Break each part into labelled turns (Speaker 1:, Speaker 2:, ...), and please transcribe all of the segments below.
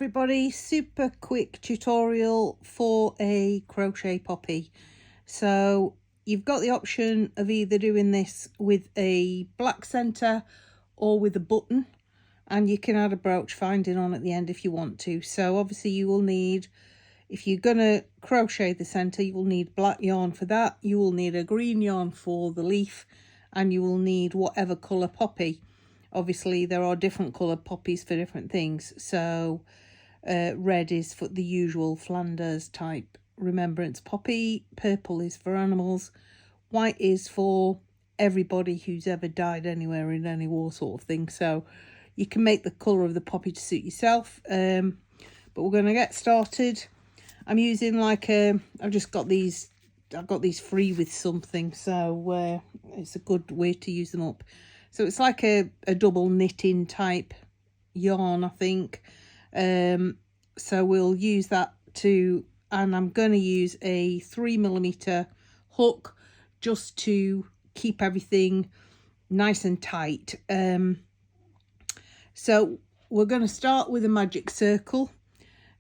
Speaker 1: everybody, super quick tutorial for a crochet poppy. So you've got the option of either doing this with a black center or with a button, and you can add a brooch finding on at the end if you want to. So obviously you will need, if you're gonna crochet the center, you will need black yarn for that, you will need a green yarn for the leaf, and you will need whatever color poppy. Obviously there are different coloured poppies for different things. So red is for the usual Flanders type Remembrance Poppy, purple is for animals, white is for everybody who's ever died anywhere in any war sort of thing. So you can make the colour of the poppy to suit yourself. But we're going to get started. I'm using like I've just got these, I've got these free with something, so it's a good way to use them up. So it's like a double knitting type yarn, I think. So we'll use that to, and I'm going to use a 3mm hook just to keep everything nice and tight. So we're going to start with a magic circle.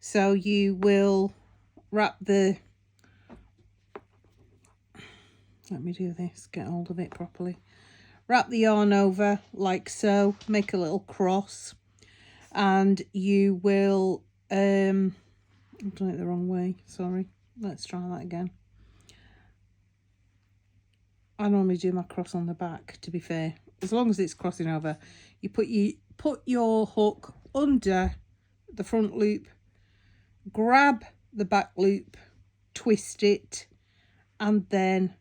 Speaker 1: So you will wrap the, let me do this, get hold of it properly. Wrap the yarn over like so, make a little cross, and you will, I've done it the wrong way, sorry, let's try that again. I normally do my cross on the back, to be fair, as long as it's crossing over. You put your hook under the front loop, grab the back loop, twist it, and then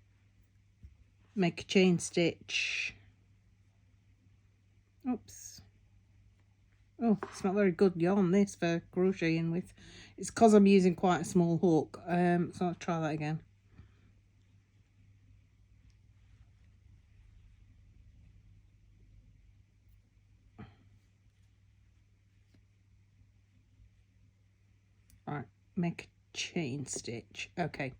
Speaker 1: make a chain stitch. Oops. Oh, it's not very good yarn this for crocheting with. It's because I'm using quite a small hook. So I'll try that again. Right, make a chain stitch. Okay,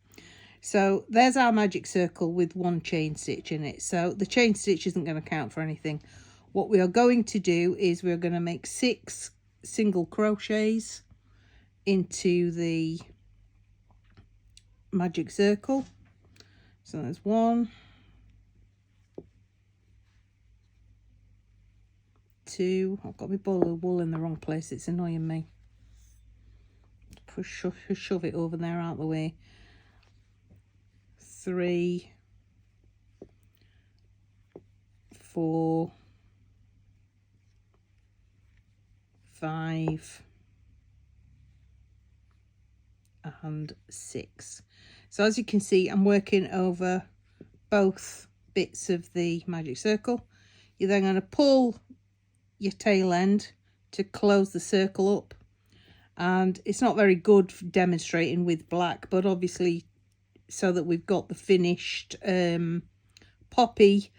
Speaker 1: so there's our magic circle with one chain stitch in it. So the chain stitch isn't going to count for anything. What we are going to do is we're going to make 6 single crochets into the magic circle. So there's 1, 2, I've got my ball of wool in the wrong place, it's annoying me. Shove it over there out the way. 3, 4, 5 and 6. So as you can see, I'm working over both bits of the magic circle. You're then going to pull your tail end to close the circle up, and it's not very good for demonstrating with black, but obviously so that we've got the finished poppy,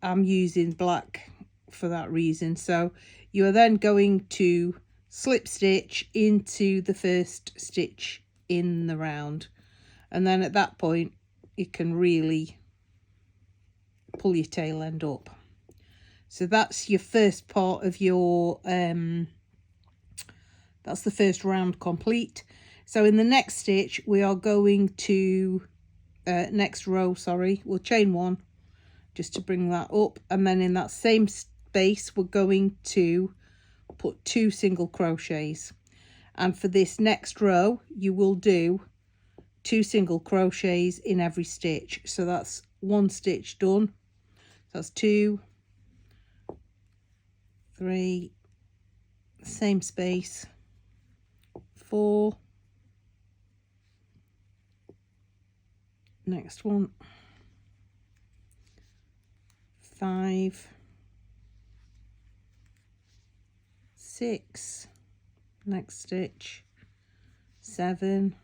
Speaker 1: I'm using black for that reason. So you are then going to slip stitch into the first stitch in the round, and then at that point you can really pull your tail end up. So that's your first part of your that's the first round complete. So in the next stitch we are going to next row, sorry, we'll chain 1 just to bring that up, and then in that same space we're going to put 2 single crochets, and for this next row you will do 2 single crochets in every stitch. So that's 1 stitch done, that's 2, 3, same space, 4, next one, 5, 6, next stitch, 7,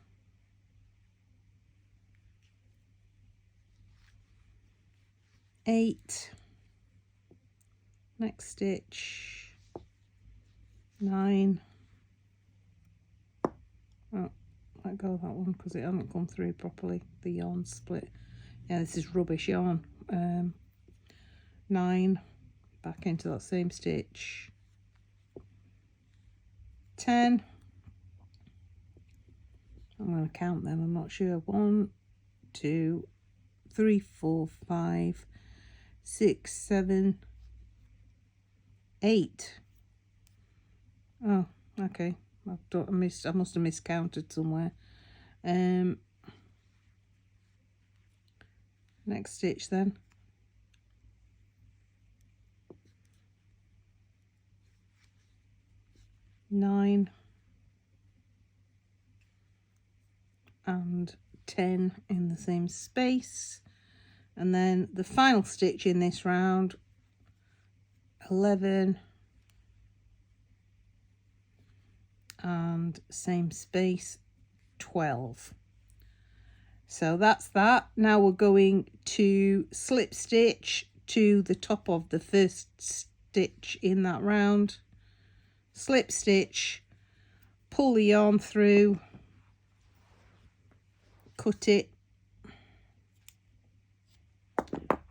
Speaker 1: 8, next stitch, 9, oh, let go of that one because it hasn't come through properly, the yarn split. Yeah, this is rubbish yarn. 9, back into that same stitch, 10. I'm going to count them, I'm not sure. 1, 2, 3, 4, 5, 6, 7, 8. Oh, okay. I must have miscounted somewhere. Next stitch then. 9 and 10 in the same space, and then the final stitch in this round, 11 and same space, 12. So that's that. Now we're going to slip stitch to the top of the first stitch in that round, slip stitch, pull the yarn through, cut it,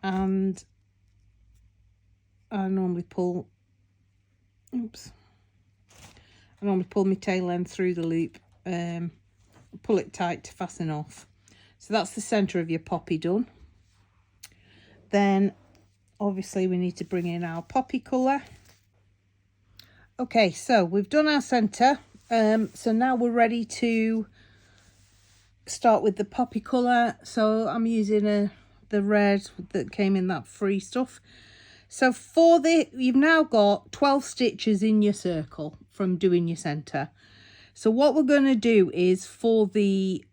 Speaker 1: and I normally pull my tail end through the loop, pull it tight to fasten off. So that's the centre of your poppy done. Then obviously we need to bring in our poppy colour. Okay, so we've done our centre, so now we're ready to start with the poppy colour. So I'm using the red that came in that free stuff. So you've now got 12 stitches in your circle from doing your centre. So what we're going to do is, for the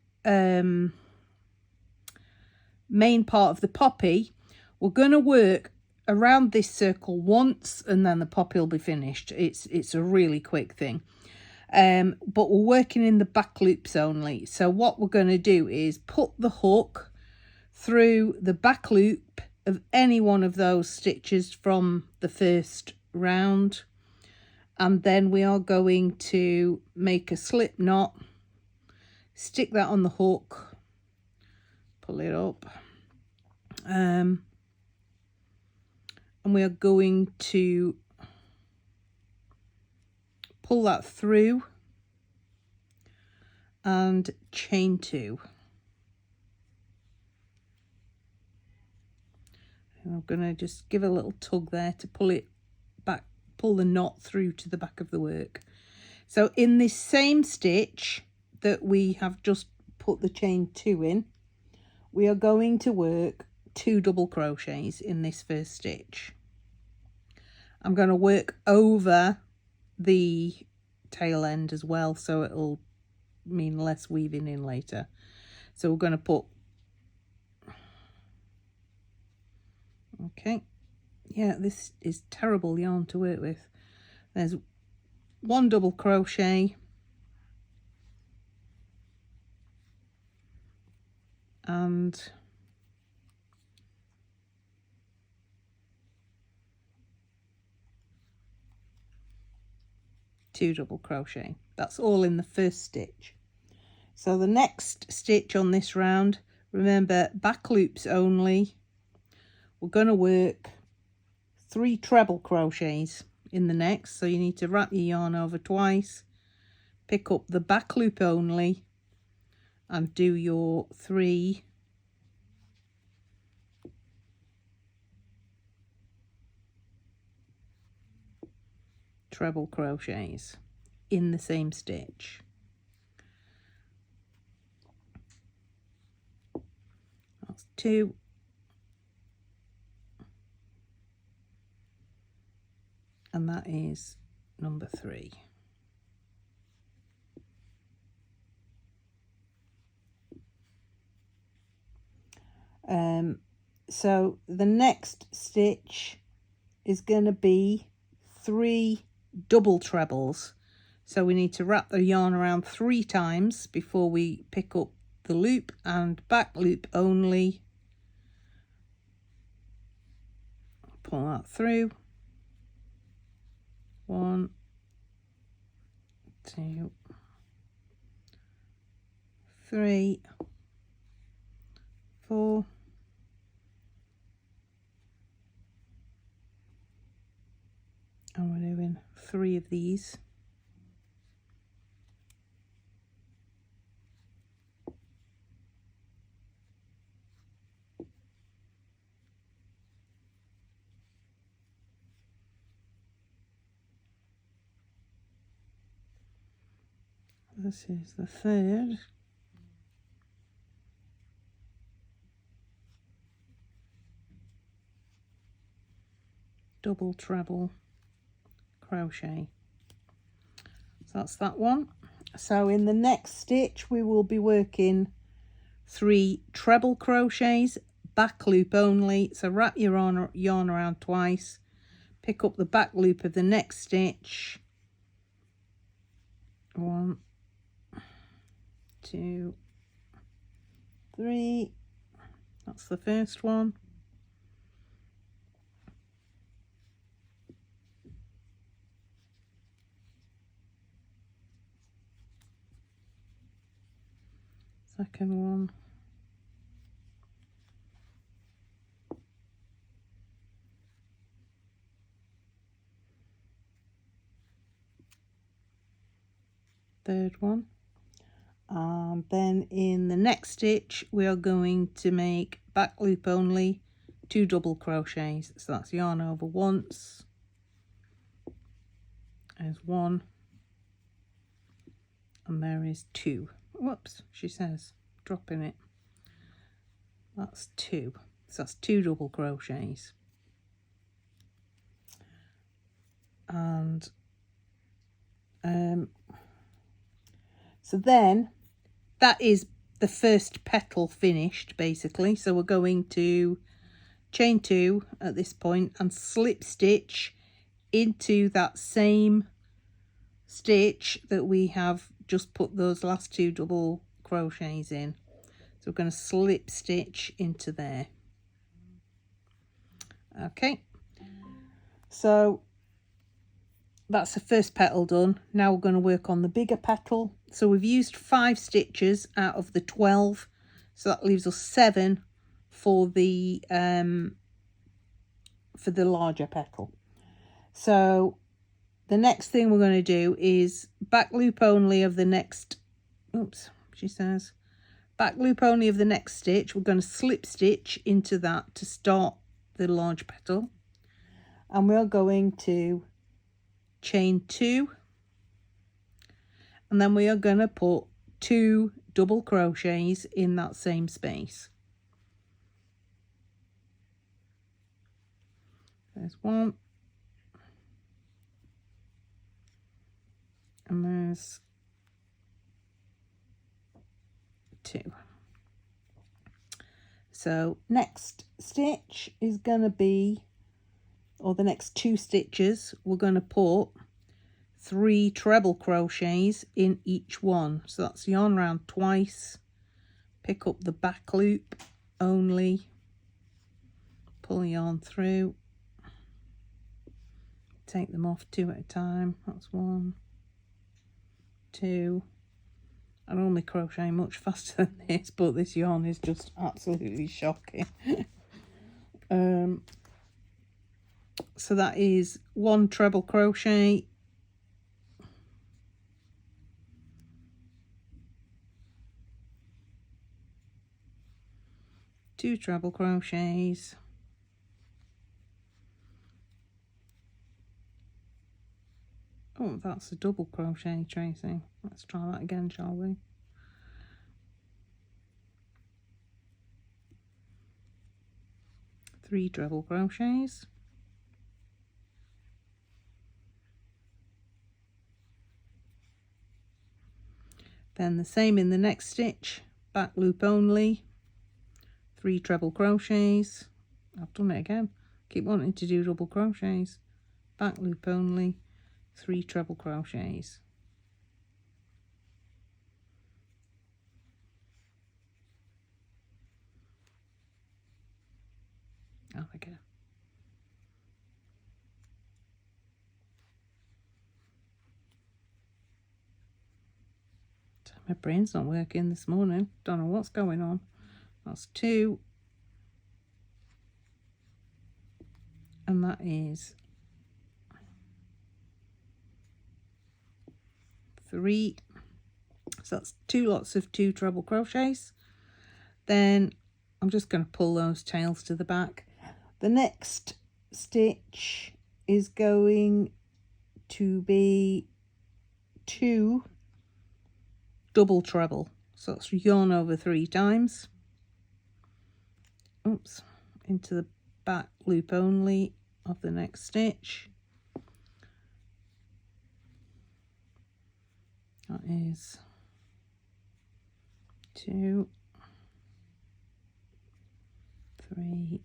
Speaker 1: main part of the poppy, we're going to work around this circle once and then the poppy will be finished. It's a really quick thing. But we're working in the back loops only. So what we're going to do is put the hook through the back loop of any one of those stitches from the first round, and then we are going to make a slip knot, stick that on the hook, pull it up, and we are going to pull that through and chain 2. And I'm going to just give a little tug there to pull it back, pull the knot through to the back of the work. So in this same stitch that we have just put the chain 2 in, we are going to work 2 double crochets in this first stitch. I'm going to work over the tail end as well, so it'll mean less weaving in later. So we're going to put, okay, yeah, this is terrible yarn to work with. There's 1 double crochet and 2 double crochet. That's all in the first stitch. So the next stitch on this round, remember, back loops only. We're going to work 3 treble crochets in the next, so you need to wrap your yarn over twice, pick up the back loop only, and do your 3 treble crochets in the same stitch. That's 2. And that is number 3. So the next stitch is going to be 3 double trebles. So we need to wrap the yarn around 3 times before we pick up the loop, and back loop only. Pull that through. 1, 2, 3, 4, and we're doing 3 of these. this is the third. Double treble crochet. So that's that one. So in the next stitch we will be working 3 treble crochets, back loop only. So wrap your yarn around twice, pick up the back loop of the next stitch. 1, 2, 3. That's the first one. Second one. Third one. And then in the next stitch we are going to make back loop only 2 double crochets. So that's yarn over once. There's 1 and there is 2. Whoops, she says, dropping it. That's 2. So that's 2 double crochets. And so then that is the first petal finished basically. So we're going to chain 2 at this point and slip stitch into that same stitch that we have just put those last 2 double crochets in. So we're going to slip stitch into there. Okay, so that's the first petal done. Now we're going to work on the bigger petal. So we've used 5 stitches out of the 12, so that leaves us 7 for the larger petal. So the next thing we're going to do is back loop only of the next, oops, she says, back loop only of the next stitch. We're going to slip stitch into that to start the large petal, and we're going to chain 2, and then we are going to put 2 double crochets in that same space. There's 1 and there's 2. So next stitch is going to be, or the next 2 stitches, we're going to put 3 treble crochets in each one. So that's yarn round twice, pick up the back loop only, pull yarn through, take them off 2 at a time. That's 1, 2. I normally crochet much faster than this, but this yarn is just absolutely shocking. So that is 1 treble crochet, 2 treble crochets, oh, that's a double crochet, Tracy. Let's try that again, shall we? Three treble crochets, then the same in the next stitch, back loop only, 3 treble crochets. I've done it again, keep wanting to do double crochets. Back loop only, 3 treble crochets. Oh, okay. My brain's not working this morning. Don't know what's going on. That's 2. And that is 3. So that's 2 lots of 2 treble crochets. Then I'm just going to pull those tails to the back. The next stitch is going to be 2 double treble. So let's yarn over 3 times. Oops, into the back loop only of the next stitch. That is 2, 3,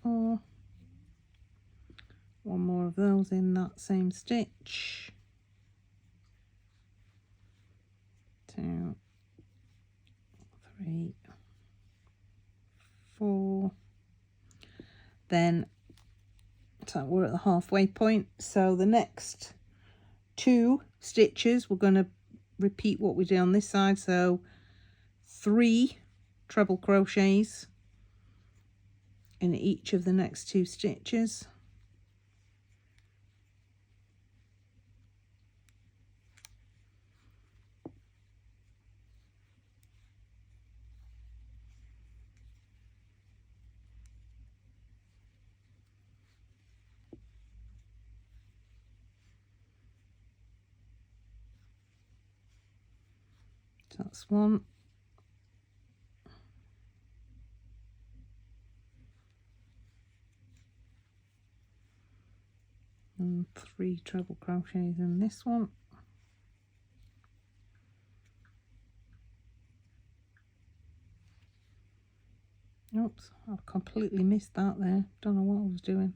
Speaker 1: 4. One more of those in that same stitch. 2, 3, 4. Then, so we're at the halfway point. So the next 2 stitches, we're going to repeat what we did on this side. So 3 treble crochets in each of the next 2 stitches. So that's 1. And 3 treble crochets in this one. Oops, I've completely missed that there. Don't know what I was doing.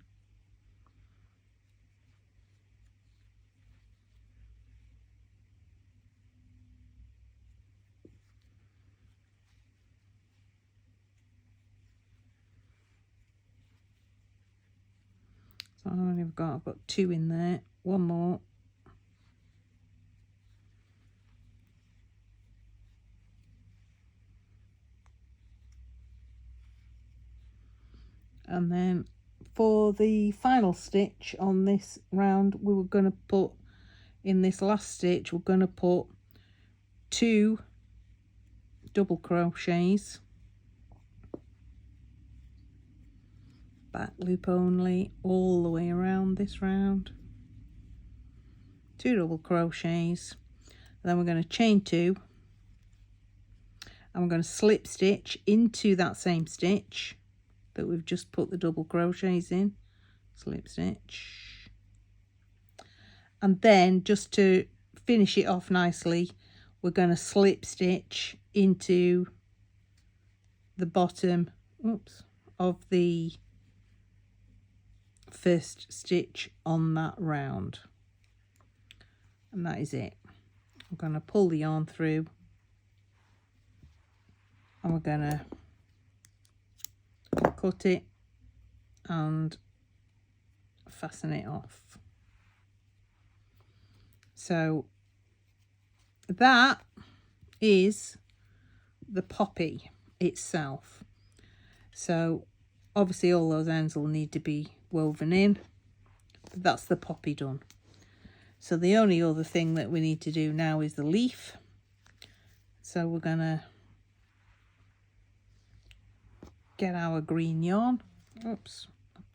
Speaker 1: So I've got 2 in there. One more. And then for the final stitch on this round, we were going to put in this last stitch, we're going to put 2 double crochets, back loop only, all the way around this round. 2 double crochets, then we're going to chain 2, and we're going to slip stitch into that same stitch that we've just put the double crochets in. Slip stitch, and then just to finish it off nicely, we're going to slip stitch into the bottom, oops, of the first stitch on that round, and that is it. I'm going to pull the yarn through, and we're going to cut it and fasten it off. So that is the poppy itself. So obviously all those ends will need to be woven in, but that's the poppy done. So the only other thing that we need to do now is the leaf. So we're gonna get our green yarn. Oops,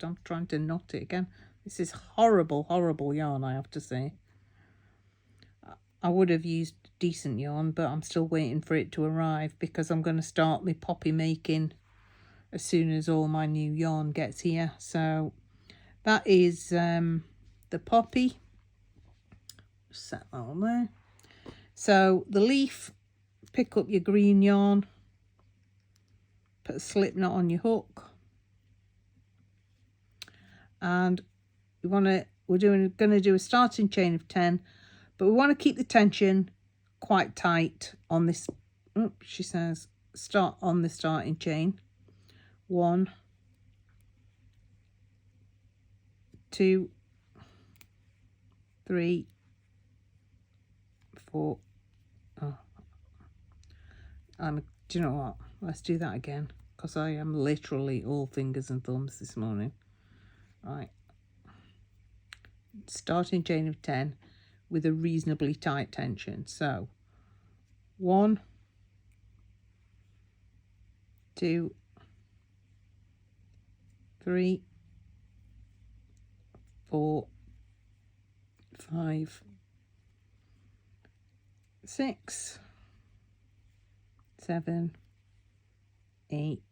Speaker 1: I'm trying to knot it again. This is horrible yarn, I have to say. I would have used decent yarn, but I'm still waiting for it to arrive because I'm going to start my poppy making as soon as all my new yarn gets here. So that is the poppy. Set that on there. So the leaf, pick up your green yarn, put a slip knot on your hook, and we're going to do a starting chain of 10, but we want to keep the tension quite tight on this. She says start on the starting chain. 1, 2, 3, 4. Do you know what? Let's do that again, because I am literally all fingers and thumbs this morning. Right. Starting chain of 10 with a reasonably tight tension. So 1, 2, 3, 4, 5, 6, 7, 8,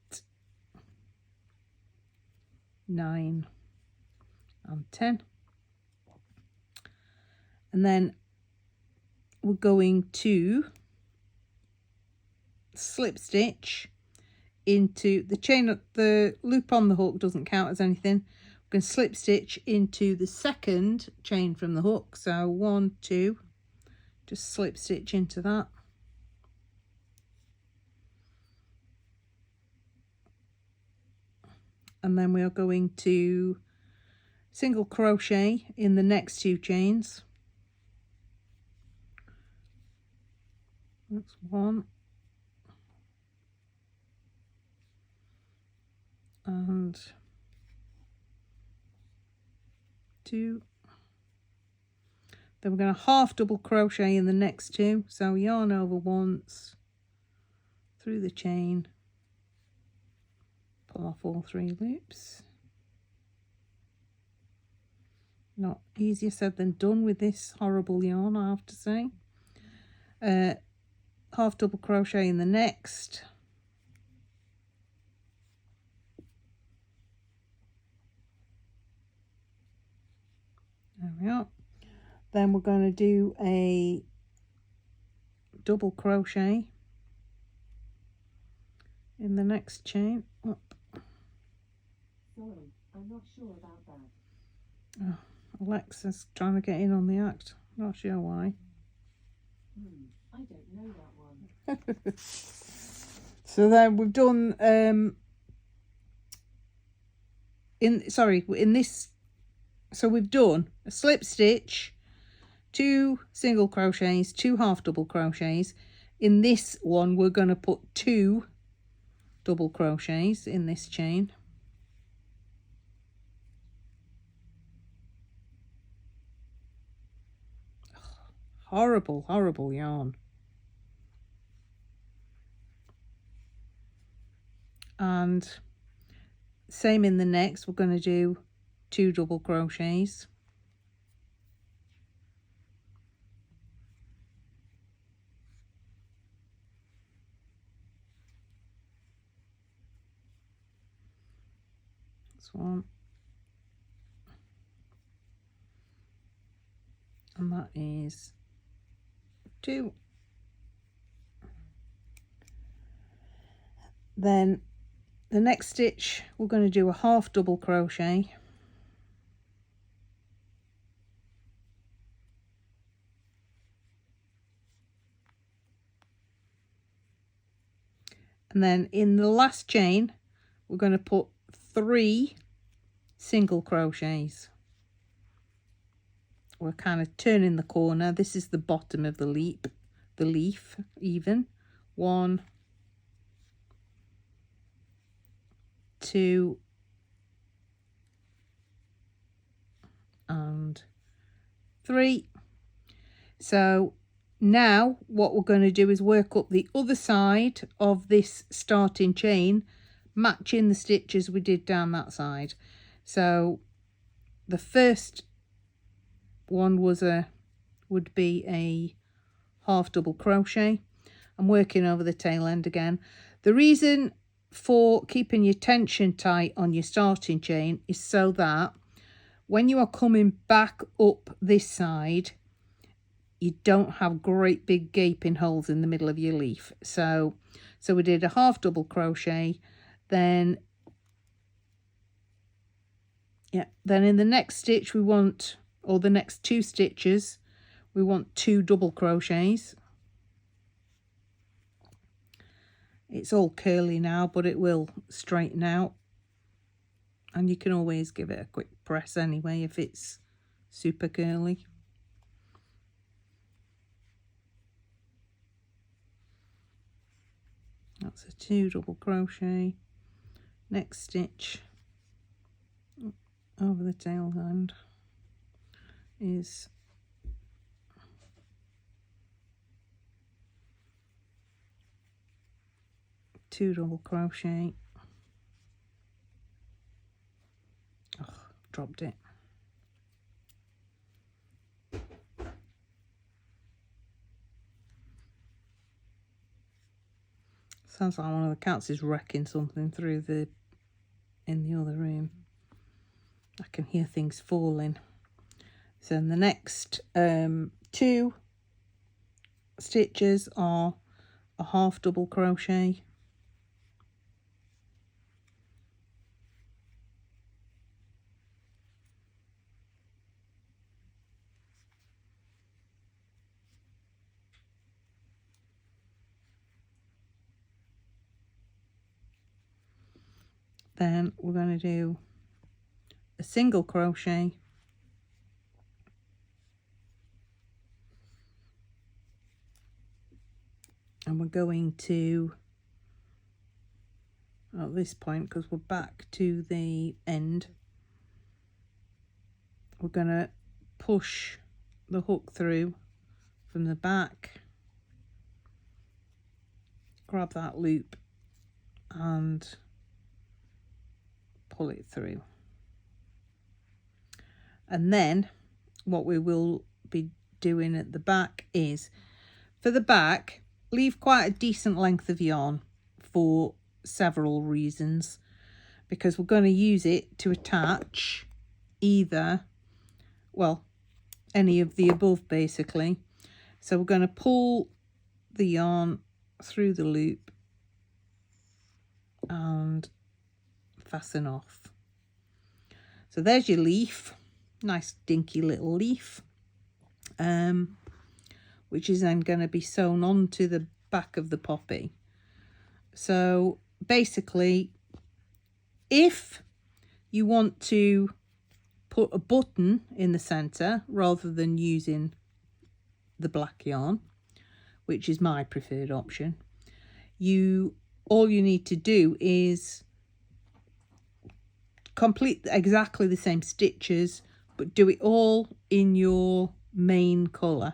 Speaker 1: 9 and 10. And then we're going to slip stitch into the chain. The loop on the hook doesn't count as anything. We're going to slip stitch into the second chain from the hook. So 1, 2, just slip stitch into that. And then we are going to single crochet in the next 2 chains. That's 1 and 2. Then we're going to half double crochet in the next 2. So yarn over once, through the chain, pull off all 3 loops. Not easier said than done with this horrible yarn, I have to say. Half double crochet in the next. There we are. Then we're going to do a double crochet in the next chain up.
Speaker 2: Sorry, I'm not sure about that.
Speaker 1: Oh, Alexa's trying to get in on the act. Not sure why.
Speaker 2: I don't know that one.
Speaker 1: So then we've done in this, so we've done a slip stitch, 2 single crochets, 2 half double crochets. In this one we're going to put 2 double crochets in this chain. Horrible, horrible yarn. And same in the next, we're going to do 2 double crochets. That's 1. And that is 2. Then the next stitch we're going to do a half double crochet, and then in the last chain we're going to put 3 single crochets. We're kind of turning the corner. This is the bottom of the leaf even. 1, 2 and 3. So now what we're going to do is work up the other side of this starting chain, matching the stitches we did down that side. So the first one would be a half double crochet. I'm working over the tail end again. The reason for keeping your tension tight on your starting chain is so that when you are coming back up this side, you don't have great big gaping holes in the middle of your leaf. So we did a half double crochet, then in the next stitch we want, or the next 2 stitches, we want 2 double crochets. It's all curly now, but it will straighten out, and you can always give it a quick press anyway if it's super curly. That's a 2 double crochet. Next stitch over the tail end is 2 double crochet. Oh, dropped it. Sounds like one of the cats is wrecking something in the other room. I can hear things falling. So in the next 2 stitches are a half double crochet, then we're going to do a single crochet, and we're going to, at this point, because we're back to the end, we're going to push the hook through from the back, grab that loop and pull it through. And then what we will be doing at the back is, for the back, leave quite a decent length of yarn for several reasons, because we're going to use it to attach either, well, any of the above basically. So we're going to pull the yarn through the loop and fasten off. So there's your leaf, nice dinky little leaf, which is then going to be sewn onto the back of the poppy. So basically, if you want to put a button in the center rather than using the black yarn, which is my preferred option, all you need to do is complete exactly the same stitches, but do it all in your main colour.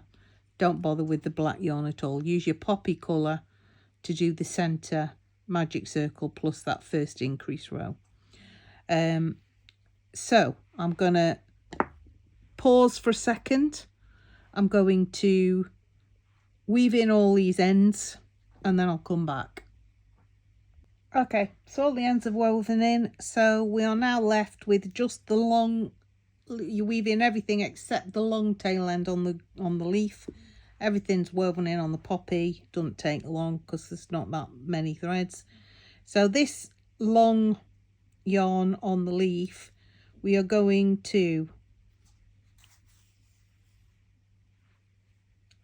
Speaker 1: Don't bother with the black yarn at all. Use your poppy colour to do the centre magic circle plus that first increase row. So I'm going to pause for a second. I'm going to weave in all these ends and then I'll come back. Okay, so all the ends have woven in, so we are now left with just the long, you weave in everything except the long tail end on the leaf. Everything's woven in on the poppy. Doesn't take long because there's not that many threads. So this long yarn on the leaf, we are going to,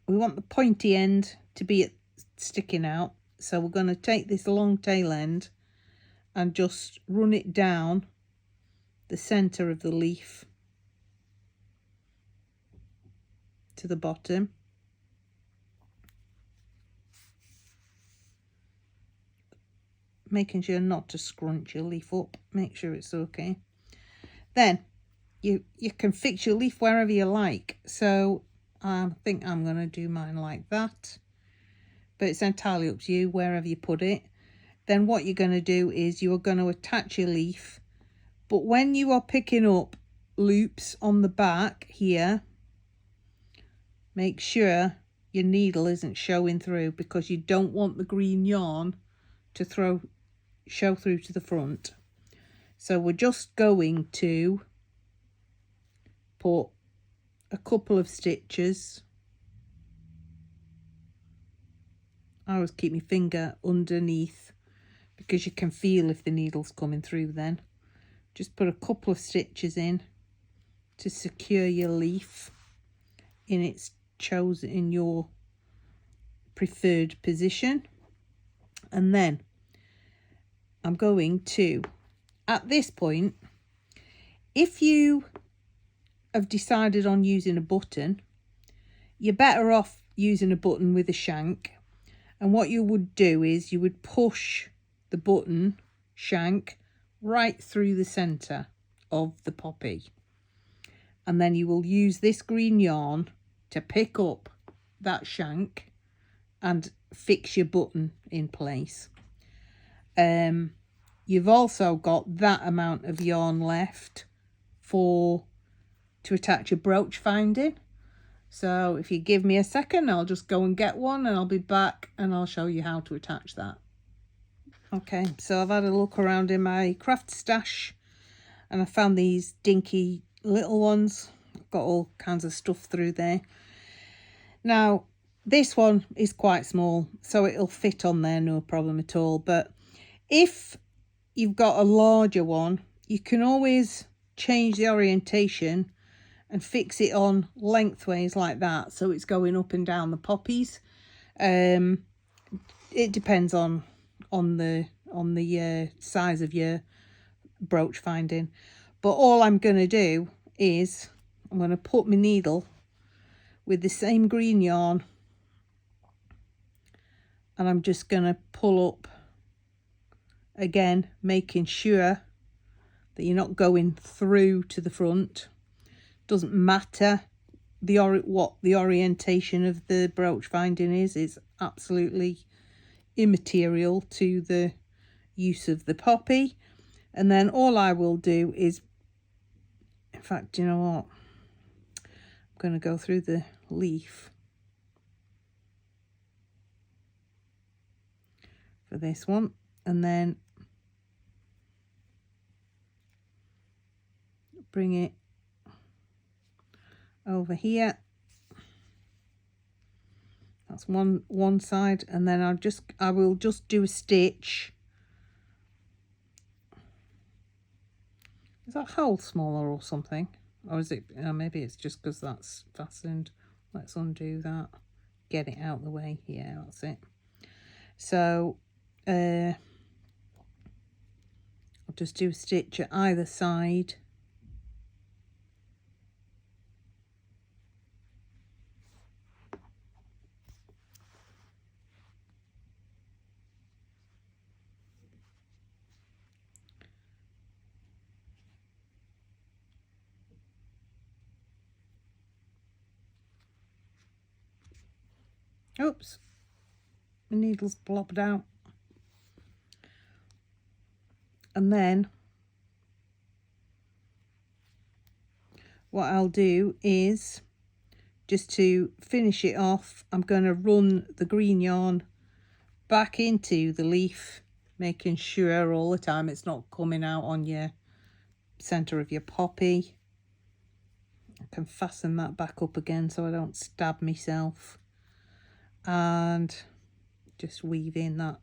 Speaker 1: we want the pointy end to be sticking out. So we're going to take this long tail end and just run it down the centre of the leaf to the bottom. Making sure not to scrunch your leaf up, make sure it's okay. Then you can fix your leaf wherever you like. So I think I'm going to do mine like that. But it's entirely up to you, wherever you put it. Then what you're going to do is you are going to attach your leaf. But when you are picking up loops on the back here, make sure your needle isn't showing through, because you don't want the green yarn to show through to the front. So we're just going to put a couple of stitches. I always keep my finger underneath because you can feel if the needle's coming through then. Just put a couple of stitches in to secure your leaf in your preferred position. And then I'm going to, at this point, if you have decided on using a button, you're better off using a button with a shank. And what you would do is you would push the button shank right through the centre of the poppy. And then you will use this green yarn to pick up that shank and fix your button in place. You've also got that amount of yarn left to attach your brooch finding. So if you give me a second, I'll just go and get one and I'll be back and I'll show you how to attach that. Okay, so I've had a look around in my craft stash and I found these dinky little ones. I've got all kinds of stuff through there. Now, this one is quite small, so it'll fit on there, no problem at all. But if you've got a larger one, you can always change the orientation and fix it on lengthways like that, so it's going up and down the poppies. It depends on the size of your brooch finding. But all I'm going to do is I'm going to put my needle with the same green yarn, and I'm just going to pull up again, making sure that you're not going through to the front. Doesn't matter what the orientation of the brooch finding is. It's absolutely immaterial to the use of the poppy. And then all I will do is, in fact, you know what, I'm going to go through the leaf for this one, and then bring it over here. That's one side, and then I will just do a stitch. Is that hole smaller or something, or is it maybe it's just because that's fastened? Let's undo that, get it out the way. Yeah, that's it. So I'll just do a stitch at either side. Oops, my needle's blobbed out. And then what I'll do is, just to finish it off, I'm going to run the green yarn back into the leaf, making sure all the time it's not coming out on your centre of your poppy. I can fasten that back up again so I don't stab myself, and just weave in that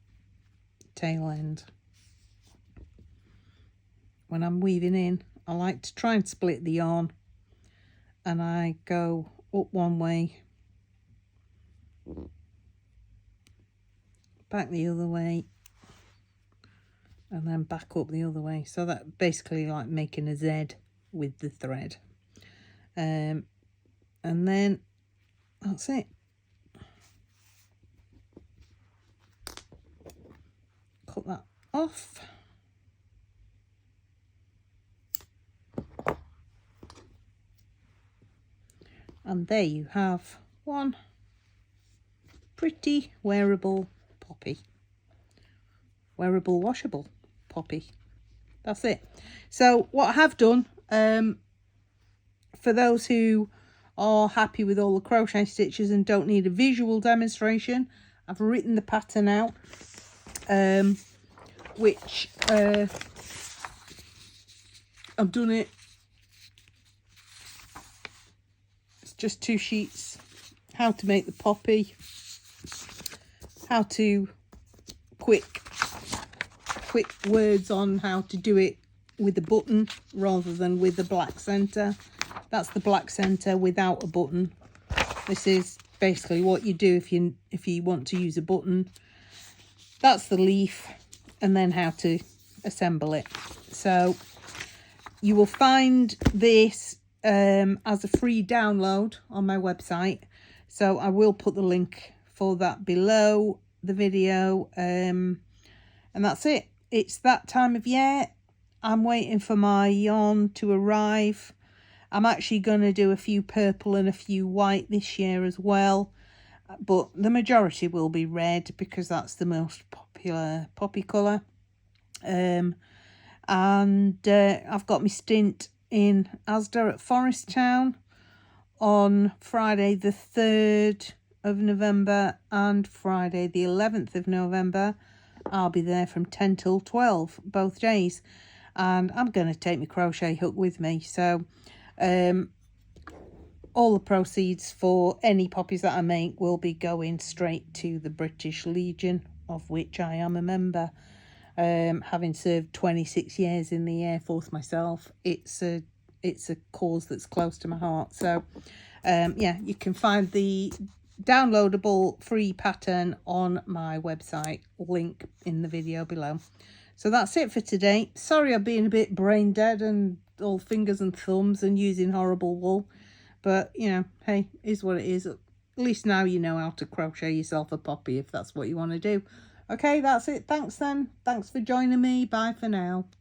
Speaker 1: tail end. When I'm weaving in, I like to try and split the yarn, and I go up one way, back the other way, and then back up the other way. So that basically like making a Z with the thread. And then that's it. Cut that off. And there you have one pretty wearable poppy. Wearable washable poppy. That's it. So what I have done, for those who are happy with all the crochet stitches and don't need a visual demonstration, I've written the pattern out, which I've done it. It's just 2 sheets. How to make the poppy, how to quick words on how to do it with the button rather than with the black center. That's the black center without a button. This is basically what you do if you want to use a button. That's the leaf, and then how to assemble it. So you will find this as a free download on my website, so I will put the link for that below the video. And that's it. It's that time of year. I'm waiting for my yarn to arrive. I'm actually going to do a few purple and a few white this year as well, but the majority will be red because that's the most popular poppy colour. And I've got my stint in Asda at Forest Town on Friday the 3rd of November and Friday the 11th of November. I'll be there from 10 till 12 both days, and I'm going to take my crochet hook with me. So all the proceeds for any poppies that I make will be going straight to the British Legion, of which I am a member. Having served 26 years in the Air Force myself, it's a cause that's close to my heart. So yeah, you can find the downloadable free pattern on my website, link in the video below. So that's it for today. Sorry I've been a bit brain dead and all fingers and thumbs and using horrible wool, but you know, hey, is what it is. At least now you know how to crochet yourself a poppy if that's what you want to do. Okay, that's it. Thanks then. Thanks for joining me. Bye for now.